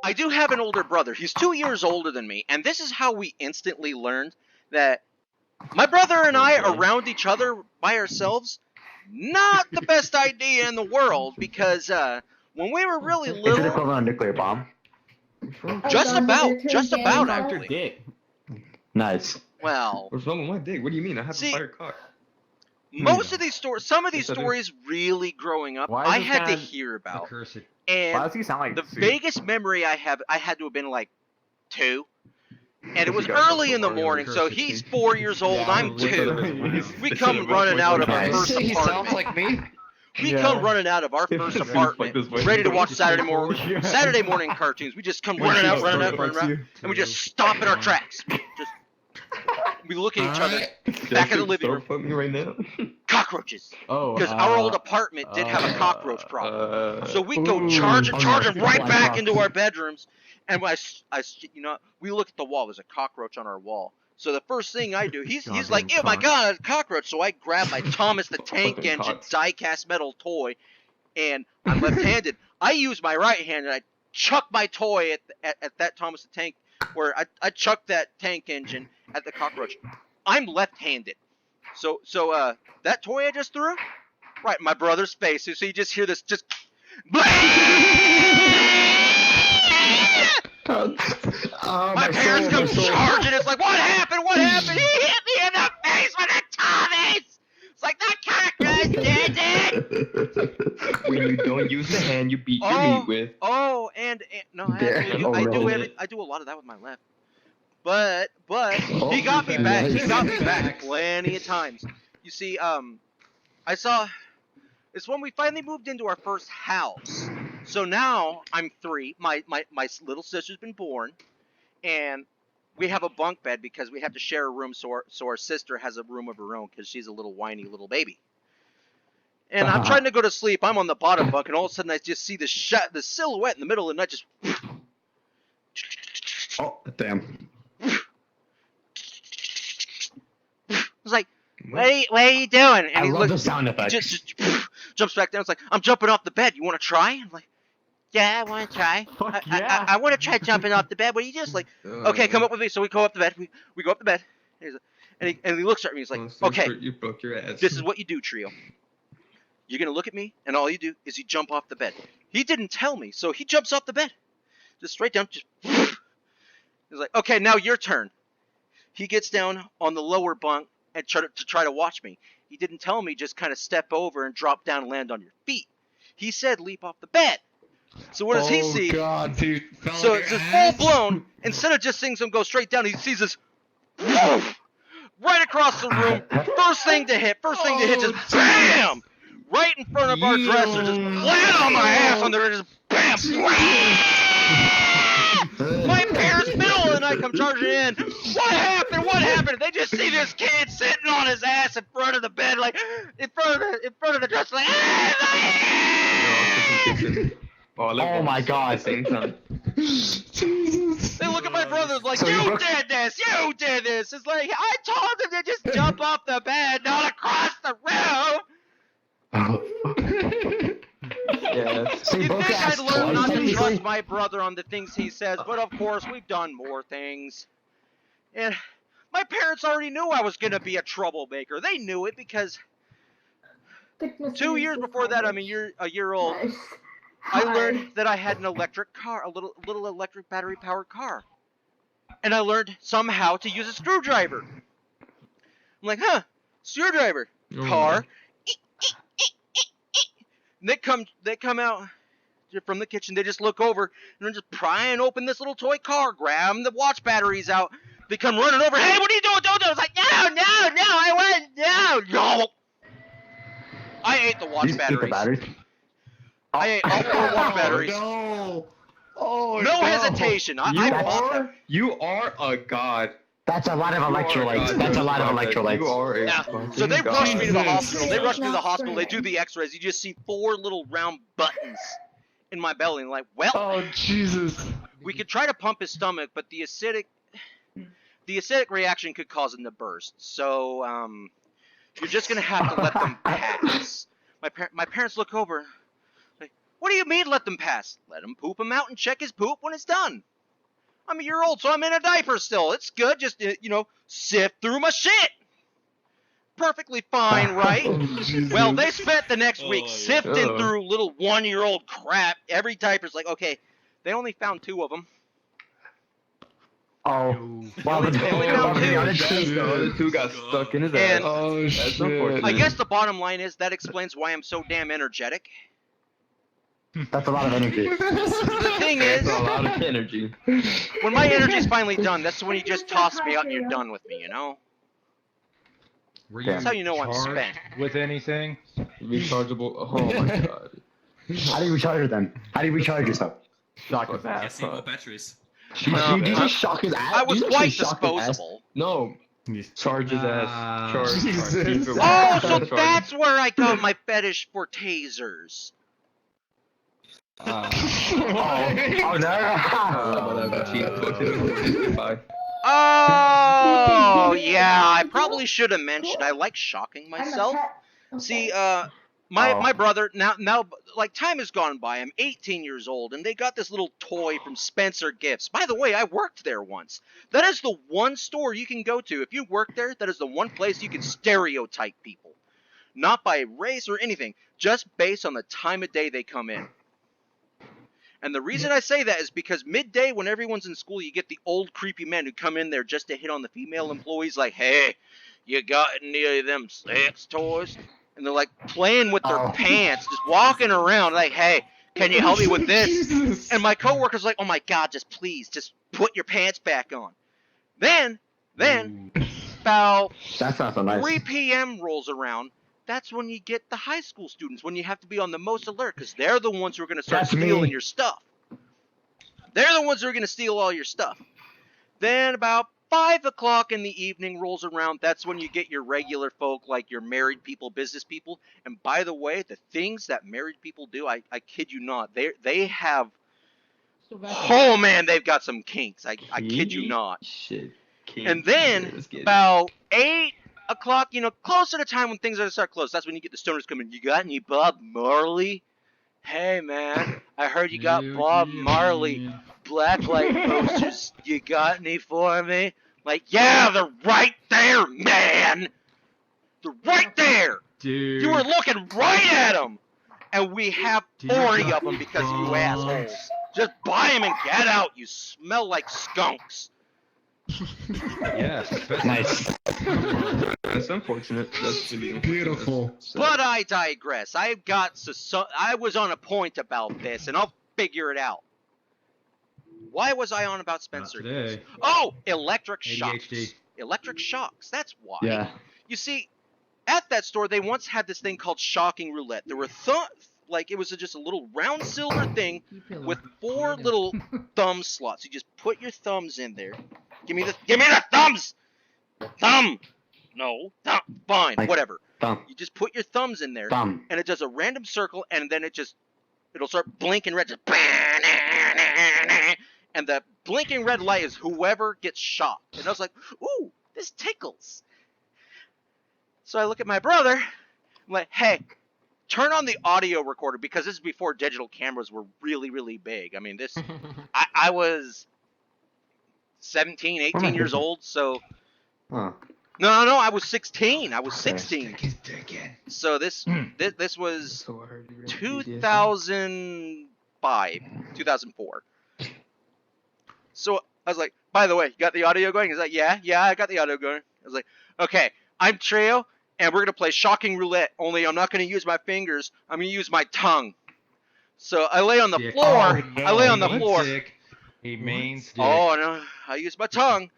I do have an older brother. He's 2 years older than me, and this is how we instantly learned that my brother and I around each other by ourselves, not the best idea in the world, because when we were really Is it little, equivalent to a nuclear bomb? just about actually. Dick. Nice. Well, What's wrong with my dick? What do you mean? I have See, a fire cock. most of these stories, some of these Yes, I do. stories really growing up, Why is I this had to guy hear about. Accursed. Why And does he sound like the Soup? vaguest memory I had to have been like 2. And it was You got early in the Mario morning, so Cursed he's team. 4 years old, Yeah, I'm literally. 2. We come running out of our Nice. first He sounds apartment. like me. We Yeah. come running out of our first Like apartment, this voice. ready to watch Saturday Yeah. morning cartoons. We just come When running she out, starts you. and we just stop in our tracks. Just we look at each other, back in the living room. Fuck me right now. Cockroaches, Oh, because our old apartment did have a cockroach problem. So we go Ooh. charging Oh, no. right Fly back cock. into our bedrooms, and we look at the wall. There's a cockroach on our wall. So the first thing I do, he's like, Goddamn "Oh my cock. god, a cockroach!" So I grab my Thomas the Tank Fucking Engine cocks. die-cast metal toy, and I'm left-handed. I use my right hand and I chuck my toy at that Thomas the Tank, where I chuck that tank engine at the cockroach. I'm left-handed, so that toy I just threw, right in my brother's face. So you just hear this just. My parents come charging. It's like, what happened? What happened? He hit me in the face with a Thomas. It's like that cockroach did it. When you don't use the hand you beat your meat with. Oh, and no, I do a lot of that with my left. But he got me back. He got me back plenty of times. You see, it's when we finally moved into our first house. So now I'm 3. My little sister's been born, and we have a bunk bed because we have to share a room. So our sister has a room of her own because she's a little whiny little baby. And I'm trying to go to sleep. I'm on the bottom bunk, and all of a sudden I just see the silhouette in the middle of the night just. Oh, damn. I was like, what are you doing? And I he love the looks, sound effects. just jumps back down. It's like, I'm jumping off the bed. You want to try? I'm like, yeah, I want to try. Fuck yeah. I want to try jumping off the bed. What do you just like? Okay, come up with me. So we go up the bed. We go up the bed. And he looks at me. He's like, okay, You broke your ass. this is what you do, Trio. You're going to look at me, and all you do is you jump off the bed. He didn't tell me, so he jumps off the bed. Just straight down. Just. He's like, okay, now your turn. He gets down on the lower bunk and try to watch me. He didn't tell me just kind of step over and drop down and land on your feet. He said leap off the bed. So what does he see? God, dude. So it's just full blown. Instead of just seeing him go straight down, he sees this right across the room. First thing to hit, just bam! Right in front of our dresser, just flat on my ass on there, just bam! My parents, middle of the night, come charging in. What happened? What happened? They just see this kid sitting on his ass in front of the bed, like in front of the dresser, like. Oh my god. They look at my brothers like, you did this! You did this! It's like, I told him to just jump off the bed, not across the room! Yeah. So You'd both think I'd asked learn twice, not to technically? trust my brother on the things he says, but of course, we've done more things. And my parents already knew I was gonna be a troublemaker. They knew it because 2 years before that, I'm a year old, I learned that I had an electric car, a little electric battery powered car. And I learned somehow to use a screwdriver. I'm like, screwdriver, car. And they come out from the kitchen. They just look over and they're just prying open this little toy car, grabbing the watch batteries out. They come running over. Hey, what are you doing? Don't do it. It's like, no. I ate the watch You eat batteries. the batteries? I ate all 4 watch batteries. No. Oh, No hesitation. I bought them. You are a god. That's a lot of You are a electrolytes. god. That's a lot of You electrolytes. are a Yeah. fucking So they god. rushed me to the Jesus. hospital. They rushed me to the hospital. They do the x-rays. You just see 4 little round buttons in my belly. And like, well, Oh, Jesus. we could try to pump his stomach, but the acidic reaction could cause him to burst. So, you're just gonna have to let them pass. My parents look over, like, What do you mean let them pass? Let him poop him out and check his poop when it's done. I'm a year old, so I'm in a diaper still. It's good, just, sift through my shit. Perfectly fine, right? Jesus. Well, they spent the next week sifting Oh. through little 1-year-old crap. Every diaper's like, okay, they only found 2 of them. Oh. Well, They only found 2. The other 2 got stuck in his And- ass. Oh That's shit. unfortunate. I guess the bottom line is that explains why I'm so damn energetic. That's a lot of energy. The thing is, That's a lot of energy. when my energy's finally done, that's when you just toss me out and you're done with me, you know? Were Damn. That's how you know I'm charged spent. with anything? Rechargeable. Oh my god. How do you recharge it then? How do you recharge yourself? Shock his ass. Guessing more batteries. You just shock his ass? I was You quite just shock his ass? disposable. No. Charge his ass. Charge. Jesus. Keep it Oh, so charged. that's where I got my fetish for tasers. Oh no! Bye. Oh, yeah, I probably should have mentioned I like shocking myself. See, my brother, now, like, time has gone by. I'm 18 years old, and they got this little toy from Spencer Gifts. By the way, I worked there once. That is the one store you can go to. If you work there, that is the one place you can stereotype people. Not by race or anything, just based on the time of day they come in. And the reason I say that is because midday, when everyone's in school, you get the old creepy men who come in there just to hit on the female employees, like, hey, you got any of them sex toys? And they're like playing with their pants, just walking around, like, hey, can you help me with this? Jesus. And my coworker's like, oh my god, just please, just put your pants back on. Then, about That sounds so nice. 3 p.m. rolls around. That's when you get the high school students, when you have to be on the most alert, because they're the ones who are going to start That's me. stealing your stuff. They're the ones who are going to steal all your stuff. Then about 5 o'clock in the evening rolls around. That's when you get your regular folk, like your married people, business people. And by the way, the things that married people do, I kid you not, they have, oh man, they've got some kinks. I kid you not. Shit. And then about 8 o'clock, closer to time when things are going to start close. That's when you get the stoners coming. You got any Bob Marley? Hey man, I heard you got Bob Marley blacklight posters. You got any for me? Like, yeah, they're right there, man. They're right there. Dude. You were looking right at them. And we have 40 of them because of you assholes. Just buy them and get out. You smell like skunks. Yes. Nice. That's unfortunate. That's really Beautiful. But I digress. I was on a point about this, and I'll figure it out. Why was I on about Spencer? Not today. Oh, electric shocks. ADHD. Electric shocks. That's why. Yeah. You see, at that store, they once had this thing called shocking roulette. There were it was just a little round silver thing with 4 little thumb slots. You just put your thumbs in there. Give me the thumbs. Thumb. No. Thumb. Fine. Like, whatever. Thumb. You just put your thumbs in there, Thumb. and it does a random circle, and then it'll start blinking red. Just and the blinking red light is whoever gets shocked. And I was like, ooh, this tickles. So I look at my brother. I'm like, hey, turn on the audio recorder, because this is before digital cameras were really, really big. I mean, I was 17, 18 years old, so... Huh. No, I was 16. I was 16. So this was 2005, 2004. So I was like, by the way, you got the audio going? He's like, yeah, I got the audio going. I was like, okay, I'm Trio, and we're going to play Shocking Roulette, only I'm not going to use my fingers. I'm going to use my tongue. So I lay on the Dick. floor. Oh, I lay on the he means floor. dick. He means dick. Oh, no, I use my tongue.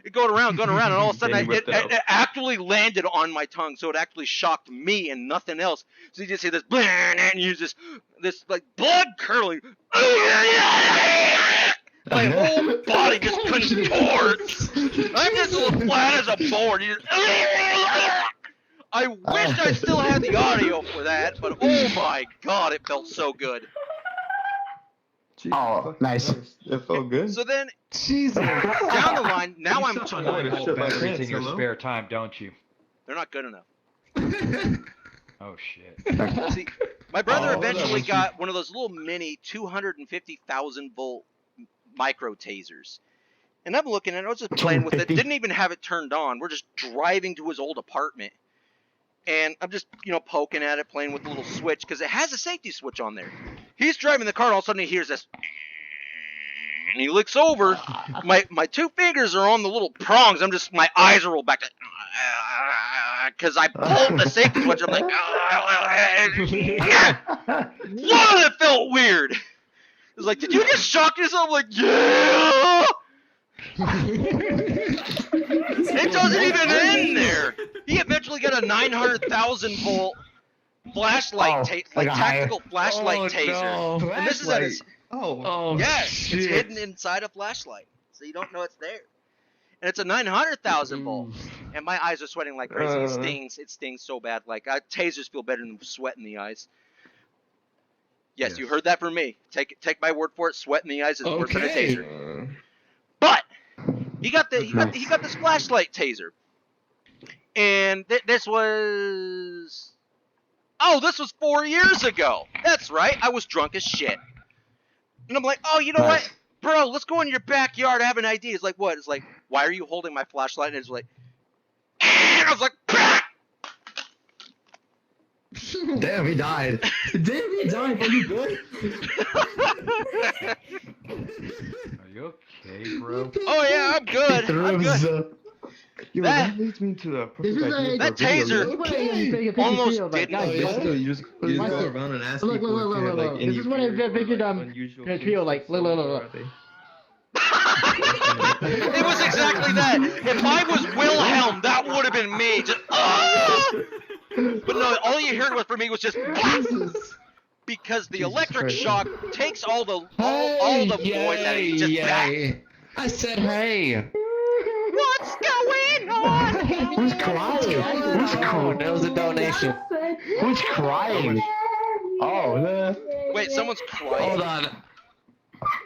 It going around, and all of a sudden it actually landed on my tongue, so it actually shocked me and nothing else. So you just see this, and you just this like blood curdling. My whole body just contorts. I'm just as flat as a board. I wish I still had the audio for that, but oh my god, it felt so good. Oh, nice. It felt good. So then, Jesus. down the line, now I'm You 20. hold batteries in your spare time, don't you? They're not good enough. Oh shit. See, My brother Oh, eventually that got one of those little mini 250,000 volt micro tasers. And I'm looking at it, I was just playing with it, 250? didn't even have it turned on. We're just driving to his old apartment. And I'm just, poking at it, playing with the little switch, because it has a safety switch on there. He's driving the car, and all of a sudden he hears this. And he looks over. My 2 fingers are on the little prongs. My eyes are rolled back. Because I pulled the safety switch. I'm like, Lord, it felt weird. It was like, did you just shock yourself? I'm like, yeah. It doesn't even end there. He eventually got a 900,000 volt flashlight, like a tactical flashlight taser. No. And this is at his. Oh, Yes, shit. it's hidden inside a flashlight, so you don't know it's there. And it's a 900,000 volt. And my eyes are sweating like crazy. It stings. It stings so bad. Like tasers feel better than sweat in the eyes. Yes, you heard that from me. Take my word for it. Sweat in the eyes is worse than a Okay. taser. But he got this flashlight taser, and this was 4 years ago. That's right. I was drunk as shit. And I'm like, oh, you know what? Bro, let's go in your backyard. I have an idea. It's like, what? It's like, why are you holding my flashlight? And it's like, and I was like, bah! Damn, he died. Damn, he died. Are you good? Are you okay, bro? Oh yeah, I'm good. I'm good. Yo, That- that leads me to a This perfect is idea like- That taser almost like, didn't guys, kill listen. me. You just Listen. go around and ask Look, people look, if look, they look, like look. any This is what I weird or, figured, like, unusual the things trio, that like, look, someone look, or look. are they- It was exactly that. If I was Wilhelm, that would have been me. Just, But no, all you heard from me was just because the electric Christ. shock takes all the voice out of you. Just I said, hey. what's going on? Who's crying? Who's crying? That was a donation. Who's crying? Oh, Wait, someone's crying. Hold on.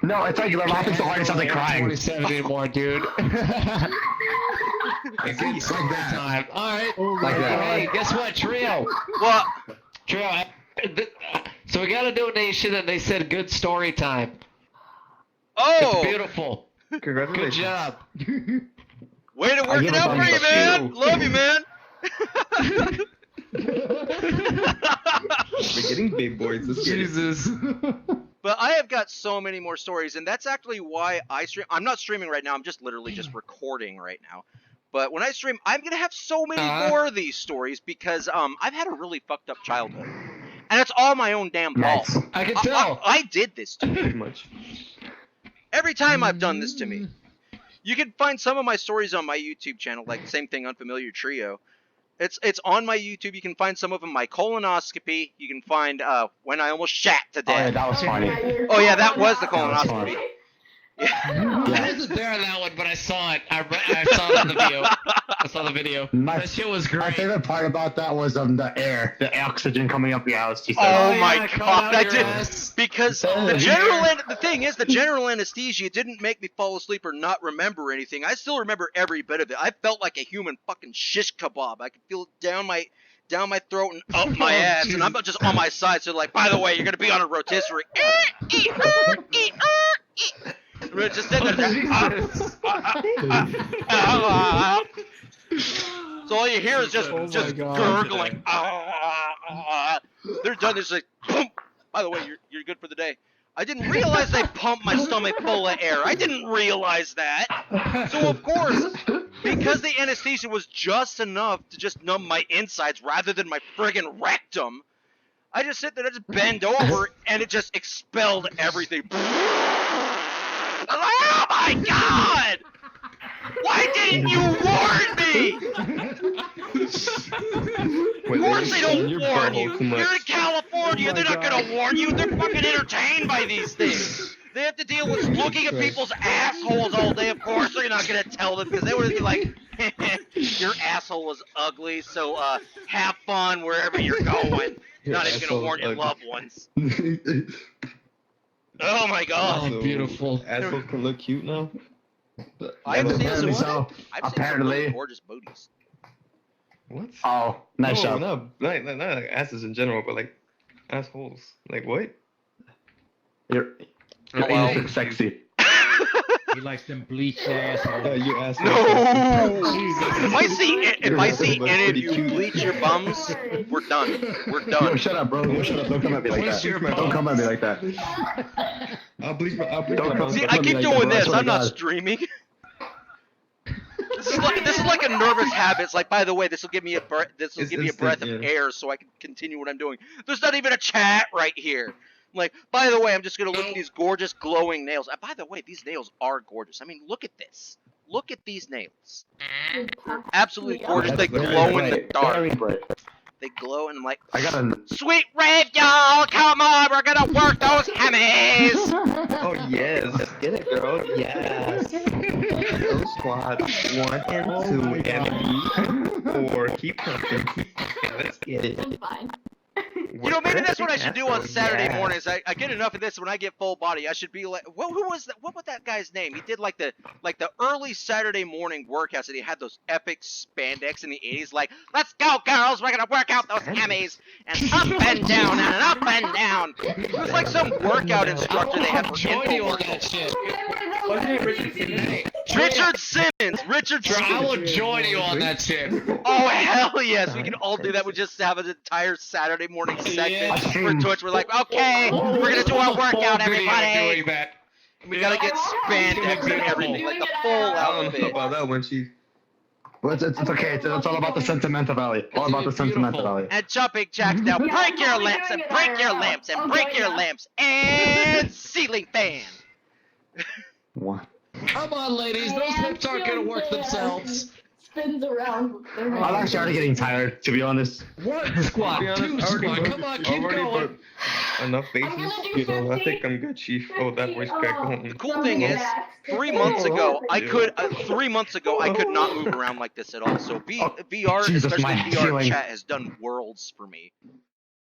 no, it's like you're laughing so hard it sounds like crying. 27 anymore, dude. It's like that time. Alright. Like that. Hey, guess what, Trio? What? Trio, so we got a donation and they said good story time. It's Oh, beautiful. Good Congratulations. job. way to work give it a out for thumbs you, up. man. Love you, man. We're getting big boys. Let's get it. Jesus. But I have got so many more stories, and that's actually why I stream. I'm not streaming right now. I'm just literally just recording right now. But when I stream, I'm gonna have so many more of these stories because I've had a really fucked up childhood, and it's all my own damn fault. Nice. I can tell. I did this to me. Pretty much. Every time I've done this to me. You can find some of my stories on my YouTube channel, like same thing, Unfamiliar Trio. It's on my YouTube. You can find some of them. My colonoscopy. You can find when I almost shat to Oh, yeah, death. that was funny. Oh yeah, that was the That was colonoscopy. funny. I wasn't there on that one, but I saw it. I saw it in the video. I saw the video. That shit was My great. favorite part about that was the oxygen coming up your ass. He said. Oh my yeah, god, coming out that your did ass. because the thing is the general anesthesia didn't make me fall asleep or not remember anything. I still remember every bit of it. I felt like a human fucking shish kebab. I could feel it down my throat and up my ass, and I'm not just on my side. So like, by the way, you're gonna be on a rotisserie. We're just sitting there. So all you hear is just gurgling. They're done. It's like, boom. By the way, you're good for the day. I didn't realize they pumped my stomach full of air. I didn't realize that. So of course, because the anesthesia was just enough to just numb my insides rather than my friggin' rectum, I just sit there, I just bend over, and it just expelled everything. Oh my god! Why didn't you warn me? Of course they don't warn you. You're in California. They're not gonna warn you. They're fucking entertained by these things. They have to deal with looking at people's assholes all day. Of course they're not gonna tell them because they would be like, your asshole was ugly, so have fun wherever you're going. Not even gonna warn your loved ones. Oh my god. Oh, beautiful. Assholes can look cute now. I've seen some, Apparently so. I've seen some Apparently. really gorgeous booties. What? Oh, nice No, shot. not like asses in general, but like assholes. Like what? Your Hello? anus looks sexy. He likes them bleached assholes. You assholes. No! If I see You're any of pretty you cute. bleach your bums, we're done. We're Yo, done. shut up, bro. Yo, shut up. Don't come at me like Bleach that. your Don't come at me like that. I'll bleach my Don't come- See, Don't I come keep like doing that, bro. I this. swear to I'm not God. streaming. This is like a nervous habit. It's like, by the way, this will give me a It's breath instant, of yeah. air so I can continue what I'm doing. There's not even a chat right here. I'm like, by the way, I'm just gonna look at these gorgeous glowing nails. And by the way, these nails are gorgeous. I mean, look at this. Look at these nails. Absolutely gorgeous. They That's glow in Very the bright. dark. Very bright. They glow, and I'm like, I got a. sweet rave, y'all! Come on, we're gonna work those hammies. Oh yes. Get it, girl. Yes. Those squats. 1 and 2 and 4. Keep pumping. Let's get it. I'm fine. You know, maybe that's what I should do on Saturday mornings. I get enough of this when I get full body. I should be like, who was that? What was that guy's name? He did like the early Saturday morning workouts, and he had those epic spandex in the 80s. Like, let's go, girls, we're gonna work out those hammies and up and down and up and down. It was like some workout instructor they had for join you on that infomercials. shit. Wasn't it Richard? Richard Simmons. Richard I Simmons. will join you on that shit. Oh hell yes, we can all do that. We just have an entire Saturday morning segment Yeah. for Twitch. We're like, okay, we're gonna do our workout, everybody. Doing that. And we gotta get spandex and everything, like the full I don't know outfit. about that when she. Well, it's okay. It's all about the sentimental value. All about the sentimental value. And jumping jacks now. Break your lamps and break your lamps and break your lamps and ceiling fan. What? Come on, ladies. Those hips aren't gonna work themselves. Spins around with their I'm actually already getting tired, to be honest. One squat, To be honest, two I already squat. put- Come on, I've keep already going. put enough faces. I'm gonna do You know, I 50, think I'm good, Chief. Oh, that voice crack. Go home. The cool thing is, 3 months ago, I could 3 months ago I could not move around like this at all. So VR, Jesus, especially my VR feeling. chat, has done worlds for me.